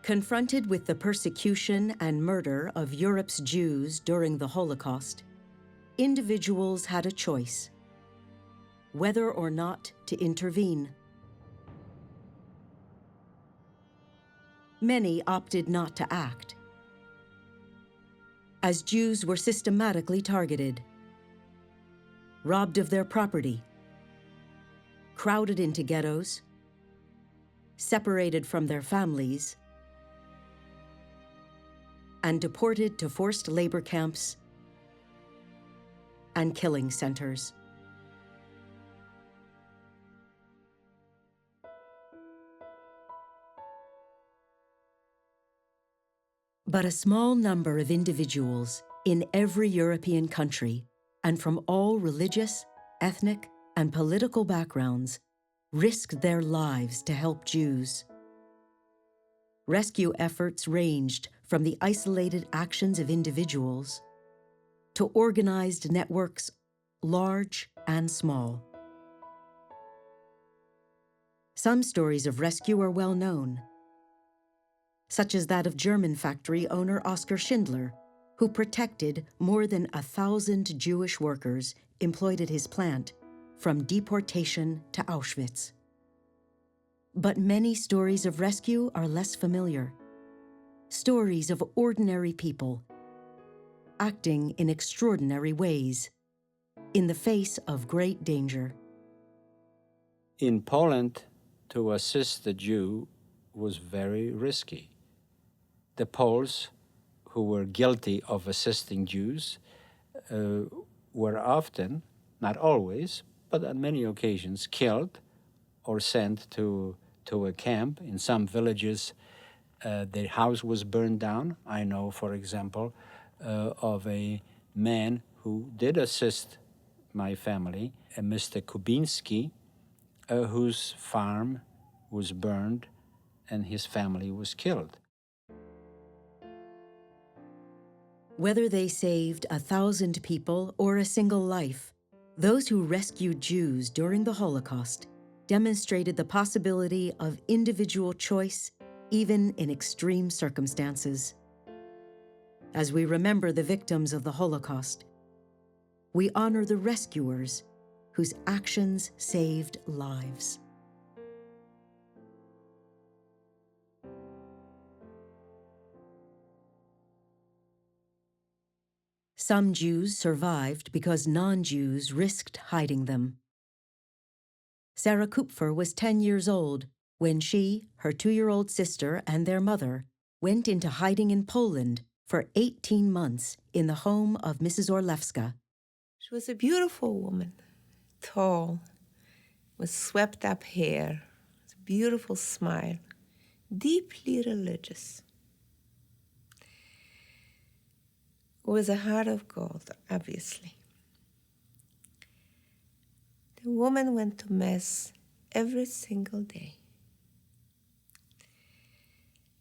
Confronted with the persecution and murder of Europe's Jews during the Holocaust, individuals had a choice: whether or not to intervene. Many opted not to act, as Jews were systematically targeted, robbed of their property, crowded into ghettos, separated from their families, and deported to forced labor camps and killing centers. But a small number of individuals in every European country and from all religious, ethnic, and political backgrounds risked their lives to help Jews. Rescue efforts ranged from the isolated actions of individuals to organized networks, large and small. Some stories of rescue are well known, such as that of German factory owner Oskar Schindler, who protected more than 1,000 Jewish workers employed at his plant from deportation to Auschwitz. But many stories of rescue are less familiar. Stories of ordinary people acting in extraordinary ways in the face of great danger. In Poland, to assist the Jew was very risky. The Poles who were guilty of assisting Jews were often, not always, but on many occasions, killed or sent to a camp. In some villages, their house was burned down. I know, for example, of a man who did assist my family, a Mr. Kubinski, whose farm was burned and his family was killed. Whether they saved 1,000 people or a single life, those who rescued Jews during the Holocaust demonstrated the possibility of individual choice, even in extreme circumstances. As we remember the victims of the Holocaust, we honor the rescuers whose actions saved lives. Some Jews survived because non-Jews risked hiding them. Sarah Kupfer was 10 years old when she, her 2-year-old sister, and their mother went into hiding in Poland for 18 months in the home of Mrs. Orlewska. She was a beautiful woman, tall, with swept-up hair, a beautiful smile, deeply religious, with a heart of gold, obviously. The woman went to Mass every single day.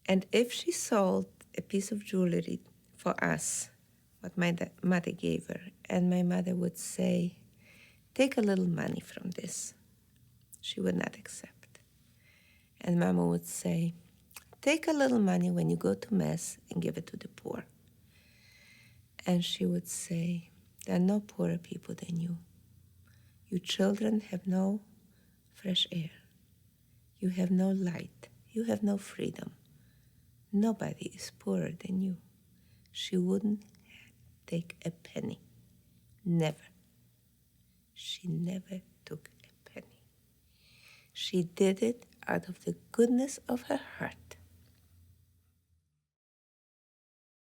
And if she sold a piece of jewelry for us, what my mother gave her, and my mother would say, "Take a little money from this," she would not accept. And Mama would say, "Take a little money when you go to Mass and give it to the poor." And she would say, "There are no poorer people than you. You children have no fresh air. You have no light. You have no freedom. Nobody is poorer than you." She wouldn't take a penny. Never. She never took a penny. She did it out of the goodness of her heart.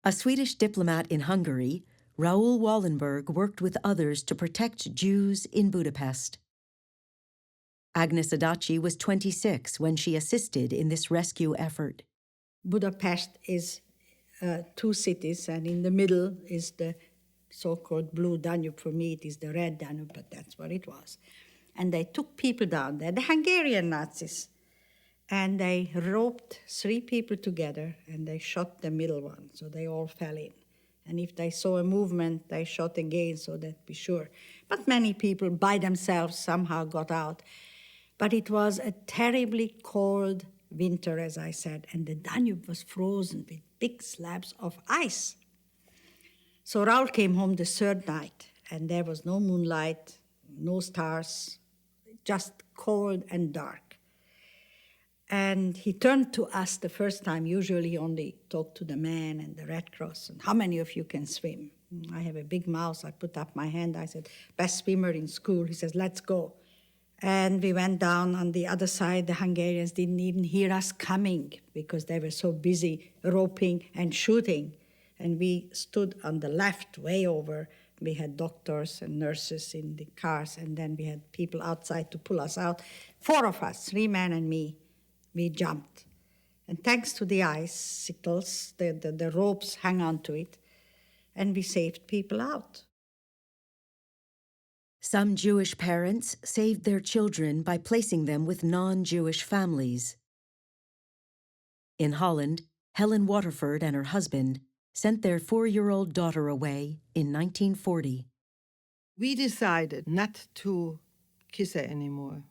A Swedish diplomat in Hungary, Raoul Wallenberg, worked with others to protect Jews in Budapest. Agnes Adachi was 26 when she assisted in this rescue effort. Budapest is 2 cities, and in the middle is the so-called blue Danube. For me, it is the red Danube, but that's what it was. And they took people down there, the Hungarian Nazis, and they roped 3 people together, and they shot the middle one, so they all fell in. And if they saw a movement, they shot again, so that be sure. But many people by themselves somehow got out. But it was a terribly cold, winter, as I said, and the Danube was frozen with big slabs of ice. So Raoul came home the third night, and there was no moonlight, no stars, just cold and dark. And he turned to us the first time. Usually he only talked to the men and the Red Cross. And how many of you can swim? I have a big mouth. I put up my hand. I said, best swimmer in school. He says, let's go. And we went down on the other side. The Hungarians didn't even hear us coming because they were so busy roping and shooting. And we stood on the left, way over. We had doctors and nurses in the cars, and then we had people outside to pull us out. 4 of us, 3 men and me, we jumped. And thanks to the icicles, the ropes hung onto it, and we saved people out. Some Jewish parents saved their children by placing them with non-Jewish families. In Holland, Helen Waterford and her husband sent their 4-year-old daughter away in 1940. We decided not to kiss her anymore,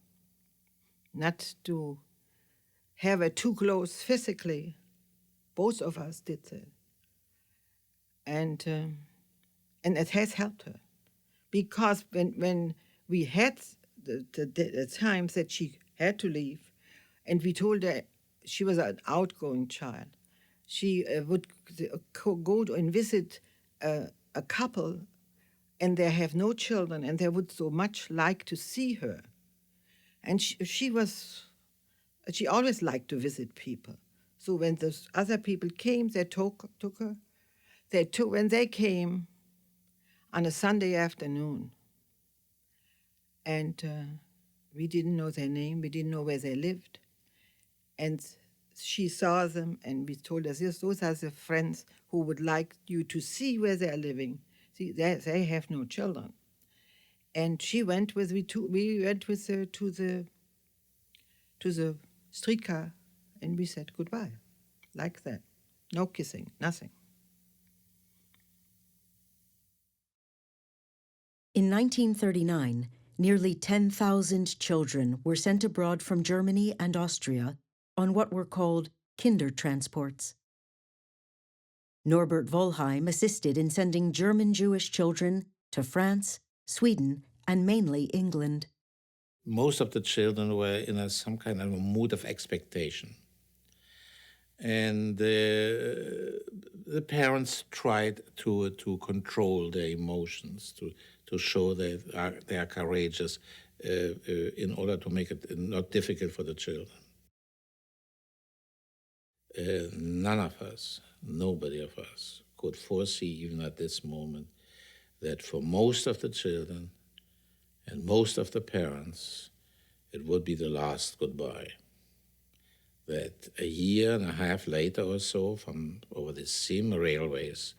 not to have her too close physically. Both of us did that. And it has helped her. Because when we had the times that she had to leave, and we told her she was an outgoing child, she would go and visit a couple, and they have no children, and they would so much like to see her. And she always liked to visit people. So when those other people came, they took her. When they came on a Sunday afternoon, and we didn't know their name, we didn't know where they lived, and she saw them, and we told us, yes, those are the friends who would like you to see where they are living. See, they have no children. And she went with, we went with her to the streetcar, and we said goodbye, like that. No kissing, nothing. In 1939, nearly 10,000 children were sent abroad from Germany and Austria on what were called Kindertransports. Norbert Wollheim assisted in sending German Jewish children to France, Sweden, and mainly England. Most of the children were in some kind of a mood of expectation. And the parents tried to control their emotions, to show that they are courageous in order to make it not difficult for the children. None of us, nobody of us, could foresee, even at this moment, that for most of the children and most of the parents, it would be the last goodbye. That a year and a half later or so, from over the same railways,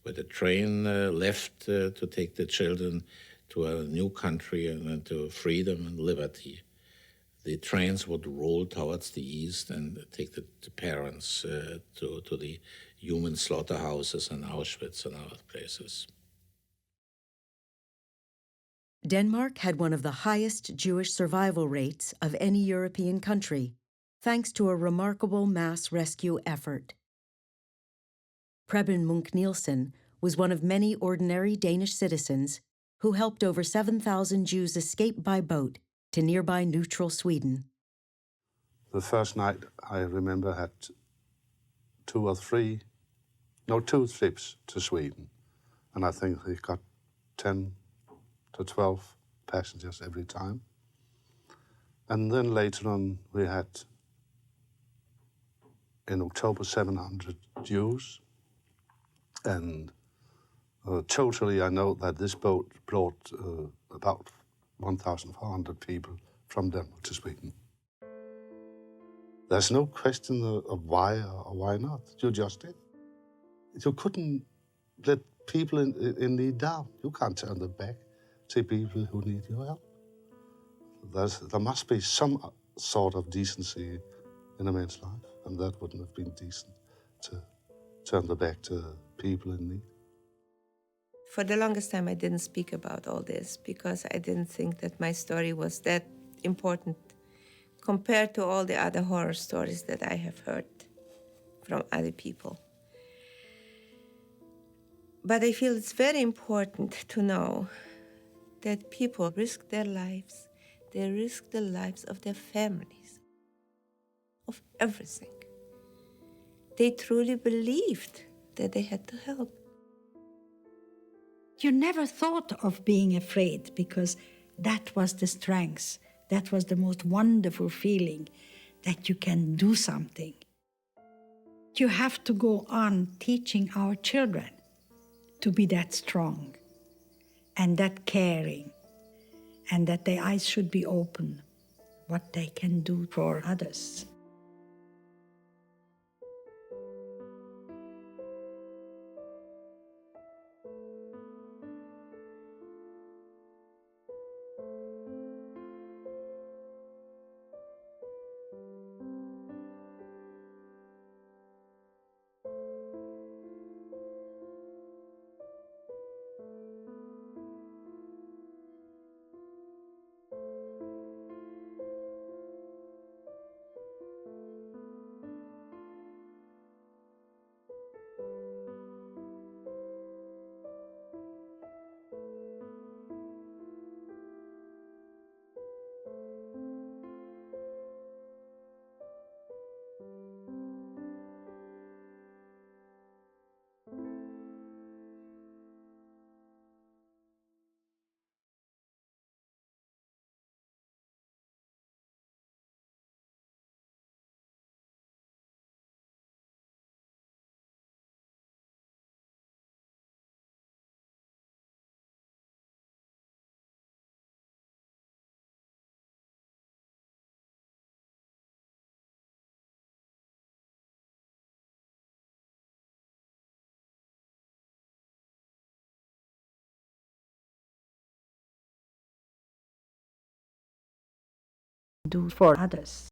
where the train left to take the children to a new country and to freedom and liberty, the trains would roll towards the east and take the parents to the human slaughterhouses in Auschwitz and other places. Denmark had one of the highest Jewish survival rates of any European country, thanks to a remarkable mass rescue effort. Preben Munk-Nielsen was one of many ordinary Danish citizens who helped over 7,000 Jews escape by boat to nearby neutral Sweden. The first night, I remember, had 2 trips to Sweden. And I think we got 10 to 12 passengers every time. And then later on, we had, in October, 700 Jews. And totally, I know that this boat brought about 1,400 people from Denmark to Sweden. There's no question of why or why not. You just did. You couldn't let people in need down. You can't turn them back to people who need your help. There must be some sort of decency in a man's life, and that wouldn't have been decent to turn their back to people in need. For the longest time, I didn't speak about all this because I didn't think that my story was that important compared to all the other horror stories that I have heard from other people. But I feel it's very important to know that people risk their lives, they risk the lives of their families, of everything. They truly believed that they had to help. You never thought of being afraid because that was the strength. That was the most wonderful feeling that you can do something. You have to go on teaching our children to be that strong and that caring, and that their eyes should be open, what they can do for others. Do for others.